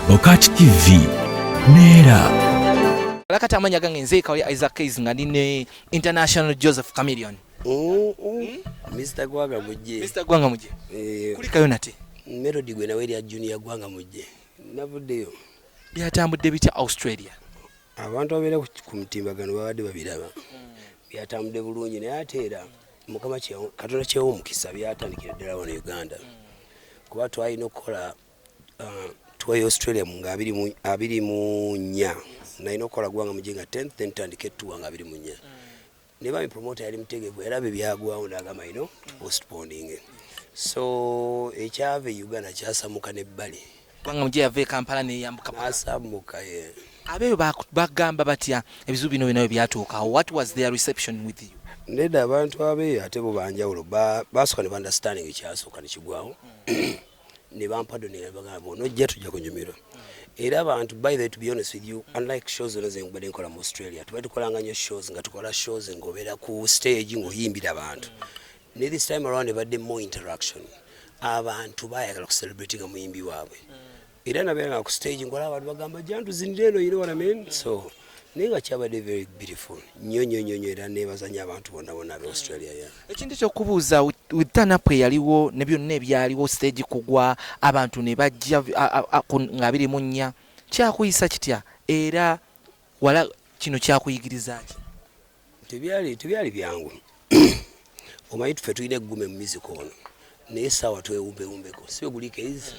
BOCAT TV Nera Lakati amanya gange nze kawali Isaac Keys nga nine International Joseph Chameleon. Mr. Gwanga mujje. Mr. Gwanga mujje. Kuli kayo nate. Melody gwe nawe ya Junior Gwanga mujje. Navuddeyo. Byatambudde bitya Australia. Abantu abera ku mutimbagano babadde babiraba. Byatambudde bulungi naye ateera mukama kye Katonda kye omukisa byatandikira ddala wano Uganda. Kuba twalina okukola tuwa Australia nga 24 naino kola Gwanga mujje nga 10 then tandike tuwa nga 24 neba mi promoter yali mtegevu erabe byagwawo ndagama ino postponing so ekyave Uganda kyasamuka nebbali Gwanga mujje yave Kampala ne yambuka asamuka ye abeyo bagamba batya ebizu bino bino byatuuka. What was their reception with you? Neda abantu abeyo ate bo banjawulo basoka ne understanding ekyasoka ne kigwawo ne bampadonera bagamba nojja tujja kunyumirwa. Era abantu by the way, to be honest with you, unlike shows onoze ngubade nkola mu Australia tukolanga nnyo shows nga tukola shows ngobera ku stage ngoyimbira abantu. This time around ebadde more interaction. Abantu bayagala ku celebrate nga muyimbi waabwe. Era nabera ku stage ngola abantu bagamba jantu zindireno, you know what I mean? So ninga kyabadde very beautiful. Nnyo era nebazanya abantu bonna be Australia ya. Ekintu ky'okubuuza with turn-up yaliwo ne byonna ebyaliwo stage kugwa abantu ne bajja nga 24 kyakuyisa kitya era wala kino kyakuyigiriza ki? Tebyali byangu. Omanyi tufe tulina eggume mu miziko ono naye saawa twewumbeko sibe gulike izi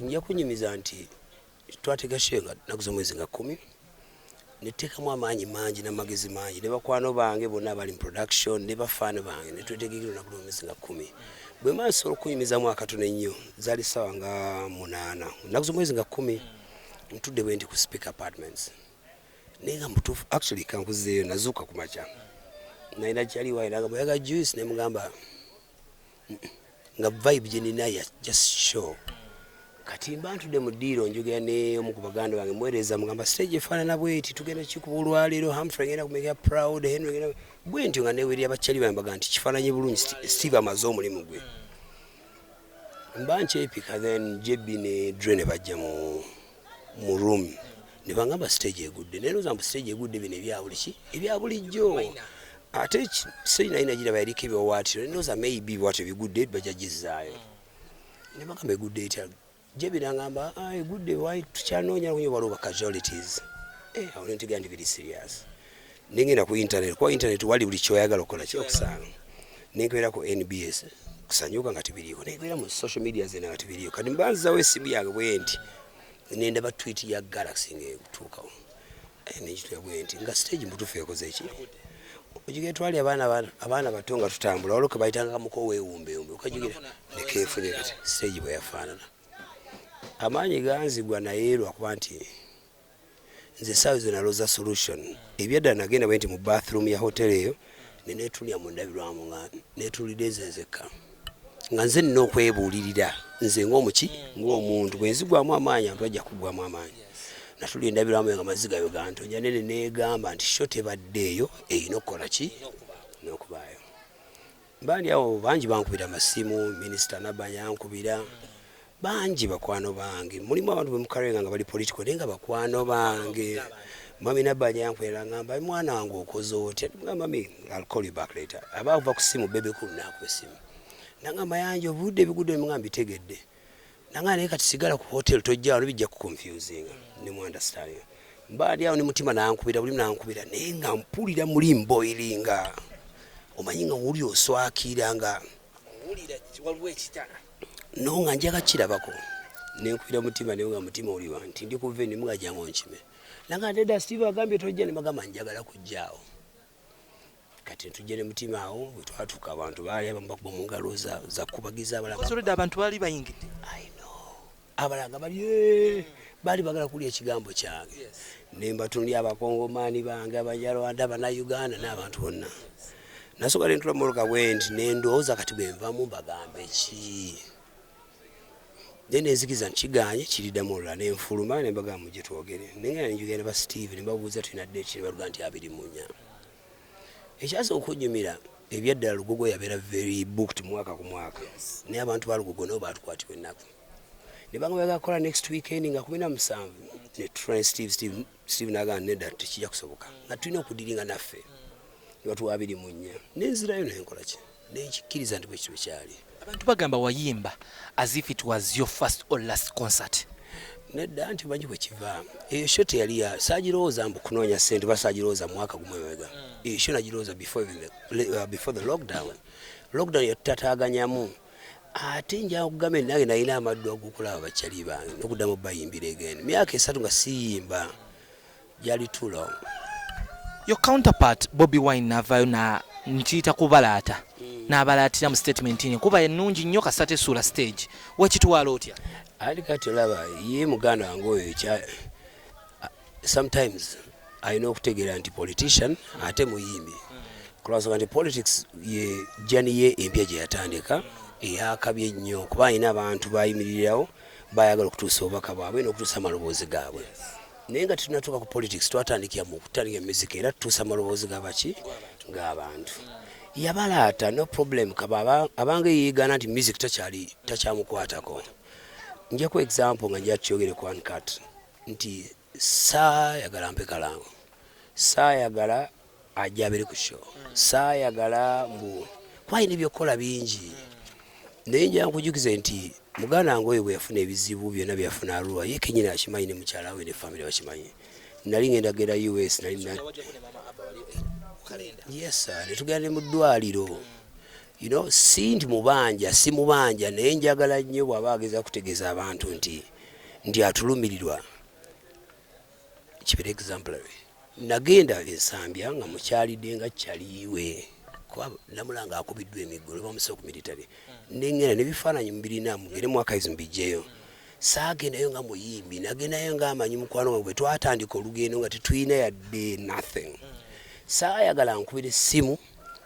nja kunyumiza nti twatega shenga nakuza mwezi nga 10 netekamu amaanyi mangi n'amagezi mangi ne bakwano bange bonna abali mu production ne bafaana bange ne twetegekera nakuza mwezi nga 10 bwe maaso okunyumiza mwaka tono nnyo zali sawa nga 8 nakuza mwezi nga 10 ntudde bwendi ku speaker apartments nenga mutufu actually kankuzeeyo nazuuka ku macha naina chali waina nga yaga juice ne mugamba nga vibe je nina ya just show kati mbantu de mudiro njogera ne omukubaganda bange mwereza mugamba stage efana na bweti tugenda kikubulwa lero Humphrey ngenda kumeka proud Henry ngenda bwenti nga ne weri abachali bange baganti kifananye bulungi Steve amazo mulimu gwe mbanche epika then jebi ne drone bajja mu room ne bangamba stage egudde nero zambu stage egudde bine byabuliki ebyabulijjo ate sina ina jira bayirike byo watiro ndoza maybe what be good date bajajizaayo ne bagamba good date jebi nangamba good day why tuchanonya kunyo baluba casualties awo ntiga ndi very serious ningina ku internet wali buli kyoyagala okola kyo kusanga ninkwera ku NBS kusanyuka ngati biliyo ninkwera mu social media zena ngati biliyo kadi mbanza we simu yange bwenti nenda ba tweet ya Galaxy ngetukawo n'ekitu ya bwenti nga stage mutufu yakoze iki ujige twali abana batonga tutambula oloke bayitanga muko weewumbe ukajigira nekefunye kati stage bwe yafanana amanyi ganzigwa na yero akwanti nze sawizo na Rosa solution ebyada nagenda bwenti mu bathroom ya hotel eyo nenetulia mu ndabirwamu nga netulidezezeka nga nze nno kwebulirira nze ng'omuki ng'omuntu bwenzigwamu amaanyi abantu bajja kugwamu amaanyi natuli ndabiramu nga maziga yo ganto njanene negamba nti shote baddeyo eyino kola ki nokubayo bandi awo banji bankubira masimu minister nabanya nkubira banji bakwano bange mulimu abantu bemukarenga nga bali political nenga bakwano bange mami nabanya nkwera ngamba mwana wange okoze otya ngamba mami I'll call you back later abava ku simu bebe ku nakwe simu nangamba yanje obudde bigudde ngamba itegedde nangane kati sigala ku hotel tojja bijja ku confusing ni mu understanding mbali awo ni mutima nankubira buli nankubira nenga mpulira mulimbo ilinga omanyinga uli oswakiranga ulira walwe ekitaka nonga njaga kirabako nenkubira mutima nenga mutima uli wanti ndi kuve ni muga jango nkime nanga deda Steve agambye tojja ni magama njagala kujjaawo kati tujje ne mutima awo twatuka abantu bali abamba ku mungalo za kubagiza abalanga so abantu bali bayingidde abalanga bali bagala kulya ekigambo kyange nemba tundi abakongomani bange abanyarwanda bana Uganda n'abantu bonna nasoka lentula moloka bwendi nendoza kati bwenvamu bagambe ki dene ezikiza nkiganye kirida mulala nenfuluma nembaga muje twogere nenga njugenda ba Steve nembabuuza tulina date baluga nti 24 ekyaso okunyumira ebyaddala Lugogo yabeera very booked mwaka ku mwaka naye abantu ba Lugogo nabo batukwatibwa ennaku ne banga bagakola next weekend nga 17 ne train Steve naga nedda tekijja kusoboka nga tulina okudiringa naffe ne batuwa 24 nenzirayo nenkola ki nenkikiriza nti bwe kibe kyali abantu bagamba wayimba as if it was your first or last concert nedda nti banyi bwe kiva eyo shot yali ya sagirooza mbu kunoonya ssente basagirooza mwaka gumwe wega eyo shot nagirooza before the lockdown yatataganyamu ate nja kugamba nange nalina amaddu agokulaba bakyali bange nokuddamu bayimbira again myaka 3 nga siyimba gyali too long. Your counterpart Bobi Wine navayo na nkiyita kubalaata n'abalaatira mu statement ye kuba ennungi nnyo kasate SULA stage wakitwala otya ali kati olaba ye muganda wange oyo sometimes alina okutegeera nti politician ate muyimbi kulwansonga nti politics ye jani ye empya gye yatandika eyakabye nnyo kuba alina abantu bayimirirawo bayagala okutuusa obubaka bwabwe n'okutuusa amaloboozi gaabwe naye nga tunatuuka ku politics twatandikira mu kutandika music era tutuusa amaloboozi g'abaki ng'abantu yabalaata no problem kaba abange yigana nti music takyamukwatako njako example nga njya kyogere ku BOCAT nti saayagala mpekalango saayagala ajabere ku show saayagala mbu kwayi nebyokola bingi naye nja nkujukize nti muganda wange oyo bwe yafuna ebizibu byonna byafuna Arua ye kenyini akimanyi ne mukyala we ne family bakimanyi nali ngenda gera US nali yes ne tugenda mu ddwaliro you know sindi mubanja si mubanja naye njagala nnyo bw'aba ageza kutegeeza abantu nti atulumirirwa kibere exemplary nagenda ensambya nga mukyalidde nga kyaliwe kuba namulanga akubiddwa emiggo lwe bamusa ku military nengenda nebifaananyi mubirina mugere mwaka izo mbijjeyo saagendayo nga muyimbi nagendayo nga amanyi mukwano wange bwe twatandika olugendo nga tetulina yadde nothing saayagala nkubira essimu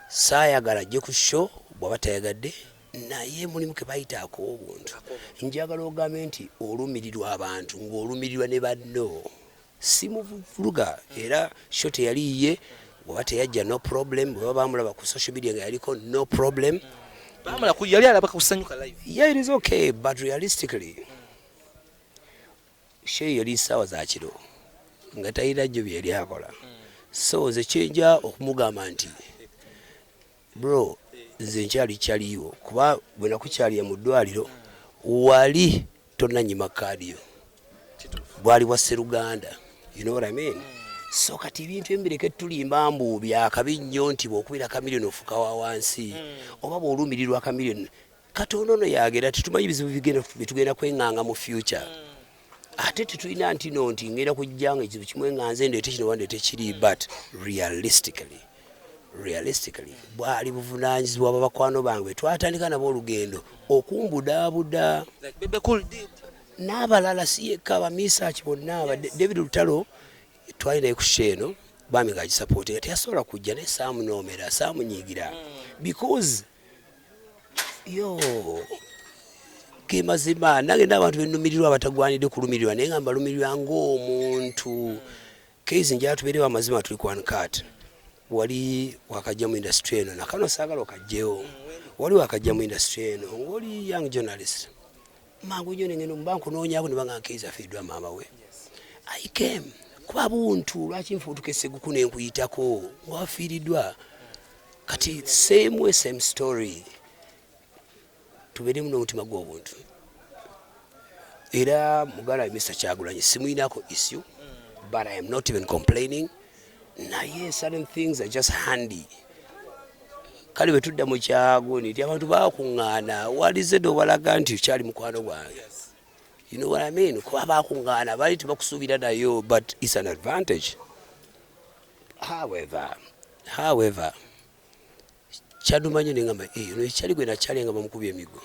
saayagala ajje ku show bw'aba tayagadde naye mulimu ke bayitaako obuntu njagala ogambe nti olumirirwa abantu ng'olumirirwa ne banno si muvuluga era show teyaliye bw'aba teyajja no problem bw'aba bamulaba ku social media nga yaliko no problem bamala ku yali alabaka kusanyuka live yeah it is okay but realistically show yali sawa za kiro nga tayira jjo byali akola so ze kyenja okumugamba nti bro nze nkyali kyaliwo kuba bwe nakukyaliya mu ddwaliro wali tonnanyima kaadiyo bwali wa Sseruganda you know what I mean so kati ebintu embireke tulimba mbu byakabi nnyo nti bw'okubira Chameleon ofuka wa wansi oba bw'olumirirwa Chameleon Katonda ono yagera tetumanyi bizibu bitugenda kweŋŋanga mu future ate tetulina nti no nti ngenda kujja nga ekizibu kimwe ŋŋanze ndeete kino wandeete kiri but realistically bwali buvunaanyizibwa babakwano bange twatandika nabo olugendo okumbudaabuda n'abalala si yekka abamiisaaki bonna David Lutalo twalinayo ku sheeno bami ng'agisapootinga teyasobola kujja naye saamunoomera saamunyiigira because yo ke mazima nange n'abantu bennumirirwa abatagwanidde kulumirirwa naye nga mbalumirirwa ng'omuntu kezi nja tubeerewo amazima tuli ku BOCAT wali wakajja mu industry eno nakano saagala okajjewo wali wakajja mu industry eno ng'oli young journalist mangu nnyo nengeno mubankunoonyaako ne banga nkeiza afiiriddwa maama we I came kuba buntu lwaki nfuutuka esseguku nenkuyitako ng'afiiriddwa kati same story tubeeremu n'omutima gw'obuntu era mugala Mr. Kyagulanyi simuyinako issue but I am not even complaining naye certain things are just handy kale bwe tudda mu kyago nti abantu baakuŋŋaana walizedde obalaga nti kyali mukwano gwange you know what I mean kuba baakuŋŋaana bali tebakusuubira nayo but it's an advantage however kyaduma nnyo nengamba no ekyali gwe nakyali nga bamukubya emiggo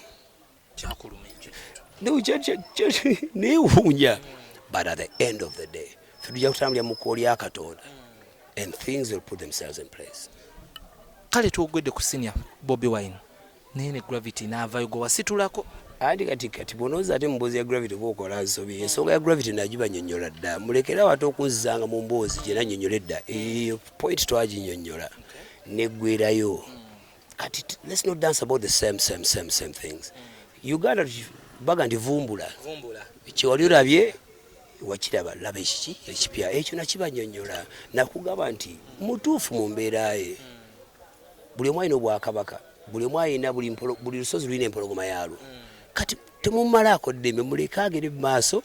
neewuunya but at the end of the day tujja kutambulira mu kkooli ya Katonda and things will put themselves in place. Kale tuogwedde ku senior Bobi Wine naye ne Gravity n'avaayo gwe wasitulako andi kati bonooza ate mu mboozi ya Gravity bw'okola nsobi ensonga ya Gravity nagibannyonnyola dda mulekera wate okuzzanga mu mboozi gye nannyonnyola edda eyo point twaginnyonnyola neggwerayo Let's not dance about the same things. Uganda baga ndivumbula kiwali olabye wakiraba laba ekipya ekyo nakibanyonnyola nakugamba nti mutuufu mu mbeera ye buli omu alina obwakabaka buli omu alina buli lusozi lulina empologoma yaalwo kati temumalaako ddembe muleke agere mu maaso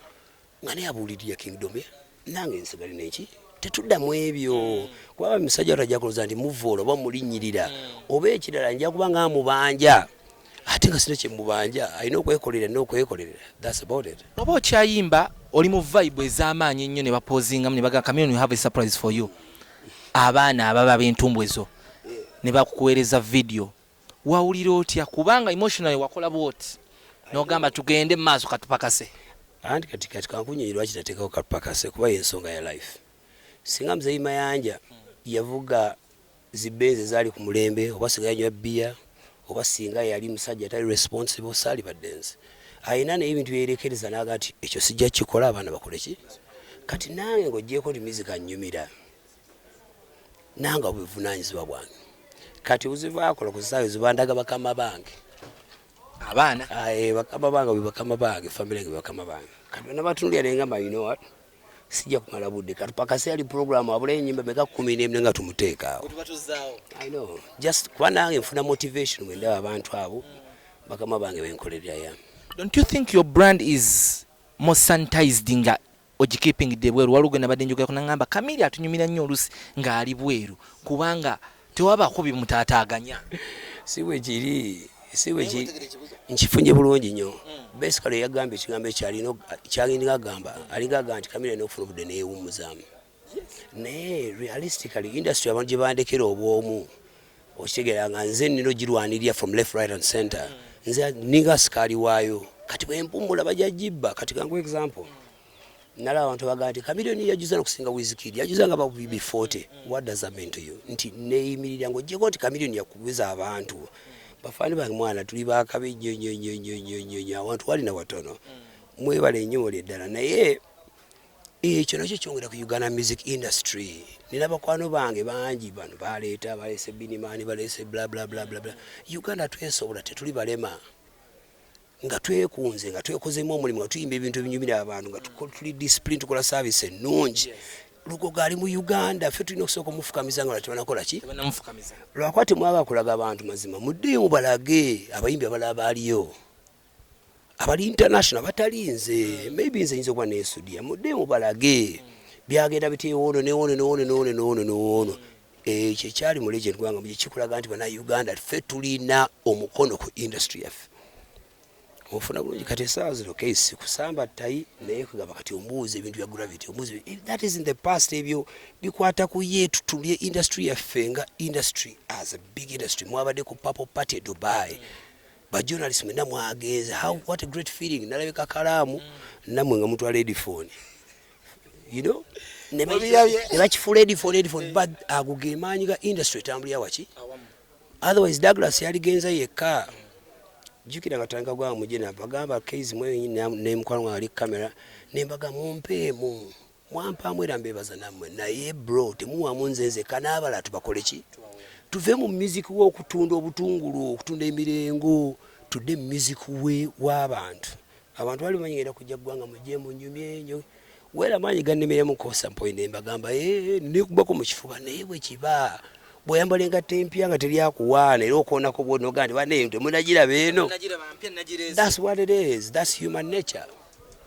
nga naye abuulirira kingdom ye nange nsigale neki tetuddamu ebyo kuba musajja tajja kuloza nti muvoola oba mulinnyirira oba ekirala nja kuba nga mubanja ate nga sina kyemubanja alina okwekolera n'okwekolera. That's about it. Oba okyayimba oli mu vibe ez'amaanyi ennyo ne bapozingamu ne baga Chameleon, we have a surprise for you. Abaana ababa b'entumbu ezo ne bakuweereza video wawulira otya kubanga emotionally wakola bwoti n'ogamba tugende mu maaso katupakase anti kati kankunyonyi lwaki tateekawo katupakase kuba y'ensonga ya life. Singa Muzeeyi Mayanja yavuga zibenze zaali ku mulembe oba singa yanywa bbiya oba singa yali musajja atali responsible saali baddenze ayina n'ebintu byerekereza n'aga nti ekyo sijja kikola abaana bakole ki kati nange ng'oggyeko nti music annyumira nange obuvunaanyizibwa bwange kati buzivaakola ku ssaawa ezibandaga bakama bange abaana bakama bange bwe bakama bange family yange bakama bange kati bonna batunulira ne ngamba you know what sijja kumala budde katupakase ali program abula ennyimba meka 11 nga tumuteekaawo. I know just kuba nange nfuna motivation bwe ndaba abantu abo bakama bange benkolerera ya. Don't you think your brand is more sanitized nga ogikeeping de bweru walugenda badde njoga kunangamba Chameleon atunyumira nnyo olusi nga ali bweru kubanga tewabako bimutaataaganya siwe kiri nkifunye bulungi nnyo. Basically yagambye ekigambo kyalina agamba alinga agamba nti Chameleon n'okufuna obudde neewummuzaamu naye realistically industry abantu gye bandekera obwomu okitegeera nga nze nino girwanirira from left right and center nze ninga sikaali waayo kati bwempummula bajja gibba kati kangu example nalaba abantu bagamba nti Chameleon yajuza n'okusinga Wizkid yajuza nga babubi 40. What does that mean to you? Nti neeyimirira ng'oggyeko nti Chameleon yakubiza abantu bafani bange mwana tuli bakabi nnyo abantu walina watono mwebale nnyo ddala naye ekyo nakyo kyongera ku Uganda music industry. Nina bakwano bange bangi bano baleeta balese binimani balese bla bla bla bla. Uganda twesobola tetuli balema nga twekunze nga twekozemu omulimu nga tuyimba ebintu ebinyumira abantu nga tuli discipline tukola service ennungi. Lugo gali mu Uganda ffe tulina okusooka omufukamiza nga tebanakola ki lwakwate mwaga kulaga abantu mazima mudde mubalage abayimbi abalaba aliyo abali international batalinze maybe nze nyizo kwa nesudia mudde mubalage byagenda biteewono newono kyekyali mu legend gwanga mu kikulaga nti bana Uganda ffe tulina omukono ku industry yaffe ofuna bulungi kati esaawa case kusamba tayi naye kugamba kati ombuuzi ebintu bya gravity ombuuzi that is in the past ebyo bikwata ku yetu tulye industry yaffe nga industry as a big industry mwabadde ku Purple Party Dubai ba journalists mwena mwagenze what a great feeling nalabeka kalaamu namwe nga mutwala headphone you know nebakifuula headphone but aguge maanyi ga industry tambulya waki otherwise Douglas yaligenza yekka jukira katanga gwa mujena bagamba case mwe ne mkwano ali kamera nembaga mumpeemu mwampa mwera mbebaza namwe naye bro temuwa munzenze kanabala tubakole ki tuve mu music wo okutunda obutungulu okutunda emirengo tudde music we w'abantu bali banyera kujja gwanga mujje mu nyumye enyo wera manyi gannemere mu kosa point embagamba ne kubako mu kifuba naye bwe kiba boyambalenga tempya nga teryakuwaana era okoonako bwonna ogandi bane temunagira beeno. That's what it is. That's human nature.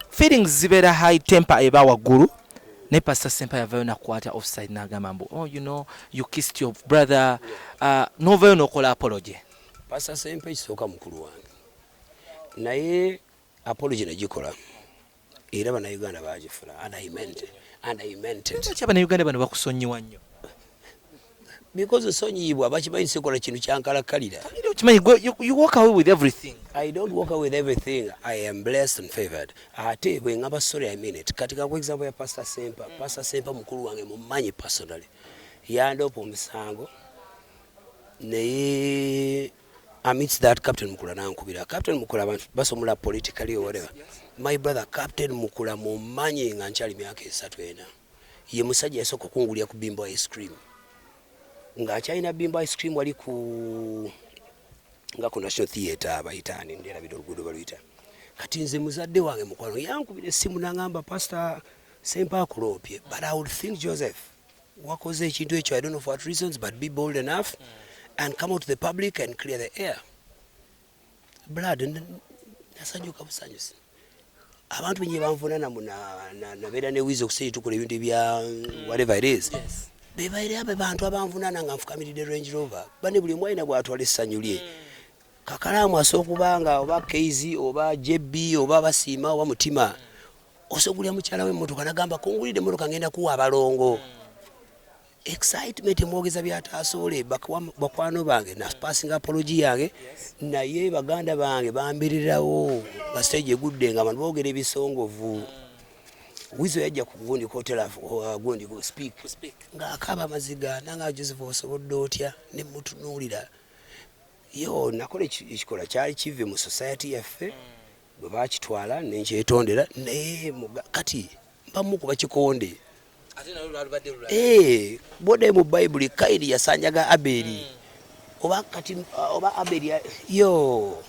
Feelings zibeera high temper eba waggulu ne Pastor Sempa yavayo nakwata offside n'agamba mbu oh you know you kissed your brother novayo n'okola apology. Pastor Sempa ekisooka mukulu wange naye apology nagikola era bannayuganda bagifuna and I meant it. Lwaki abannayuganda bano bakusonyiwa nnyo? Because osonyibwa bakimanyi sikola kintu kyankalakalira. You walk away with everything. I don't walk away with everything. I am blessed and favored. Ate bwe ngamba sorry I mean it. Katika kwa example ya Pastor Sempa. Pastor Sempa mukulu wange mumanyi personally. Yandopo omusango. Naye amidst that Captain Mukula nankubira. Captain Mukula abantu basomula politically or whatever. My brother Captain Mukula mumanyi nga nkyali myaka 3 ena. Ye musajja yasooka kungulya ku bimbo ice cream. Nga China bimbo ice cream wali ku nga ku National Theatre abayitani nderabira oluguudo baluyita kati nze muzadde wange mukwano yankubira essimu n'angamba Pastor Sempa akulopye but I would think Joseph wakoze ekintu ekyo I don't know for what reasons but be bold enough and come out to the public and clear the air blood nasanyuka busanyusi abantu benye banvunana nabeera ne wizo okuseera tukola ebintu ebya whatever it is bebaire abe bantu abanvunana nga nfukamiride Range Rover bane buli mwaina gwatwala essanyu lye kakalamu asokubanga oba Keizi oba JB oba Basiima oba Mutima osogulya mukyala we mmotoka nagamba kungulide mmotoka ngenda kuwa abalongo excitement mwogeza byataasole bakwano bange na passing apology yange naye baganda bange bambirirawo ba stage egudde nga abantu boogera ebisongovu wizo yajja ku gundi hotela gundi go speak nga akaba maziga nanga Joseph osobodde otya ne mutunuulira yo nakola ekikola kyali kive mu society yaffe bwe bakitwala nenkyetondera naye kati mbamu kuba kikonde bode mu Bible Kaini yasanyaga Abeli oba kati oba Abeli yo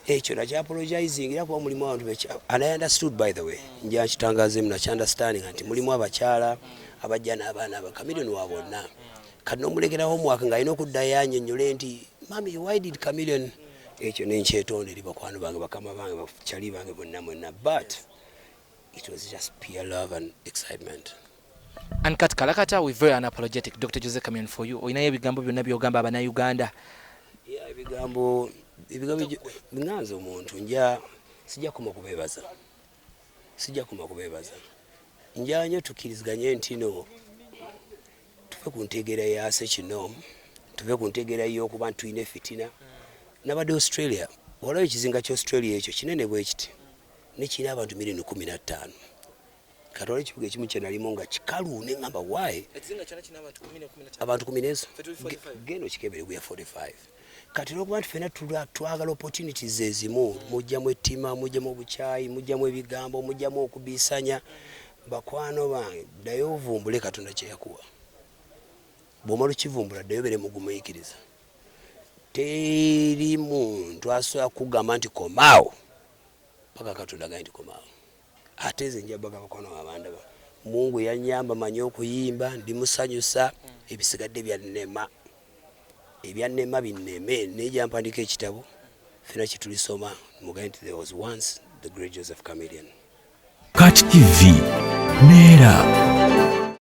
ekyo na apologizing era kuba mulimu abantu becha and I understood by the way nja kitangaze mna understanding anti mulimu abakyala abajja n'abaana aba Chameleon wabonna kati nomulegeraho omwaka nga alina okudda yannyonnyole nti mami why did Chameleon ekyo nenkyetondera bakwano bange bakama bange bakyali bange bonna mwenna but it was just pure love and excitement. And Kat Kalakata, we're very unapologetic. Dr. Jose Chameleon for you. Oinaye ebigambo byonna byogamba abana Uganda. Yeah, ebigambo binganza omuntu nja sijja kuma kubebaza. Nja nyo tukiriziganye ntino tuve ku ntegera ya sekino tuve ku ntegera y'okuba tuyine fitina nabadde Australia walayo ekizinga kya Australia ekyo kinene bwe kiti nekina abantu 15,000 katole kibuga ekimu kye nalimo nga kikalu ne ngamba why abantu 10 geno kikebere kuya 45 kati lokuba tufena twagala opportunities ezimu mujja mu ettima mujja mu buchayi mujja mu ebigambo mujja mu okubisanya bakwano bange dayo vumbule Katonda kye yakuwa bomalo kivumbula dayo bere mugumuyikiriza teri muntu asobola kugamba nti komaawo paka Katonda gandi nti komaawo ateze njabaga bakwano abanda Mungu yanyamba manyi okuyimba ndi musanyusa ebisigadde ebyannema binneme neja mpandika ekitabo fena kitulisoma mugaye nti there was once the great Joseph Chameleon. BOCAT TV Neera.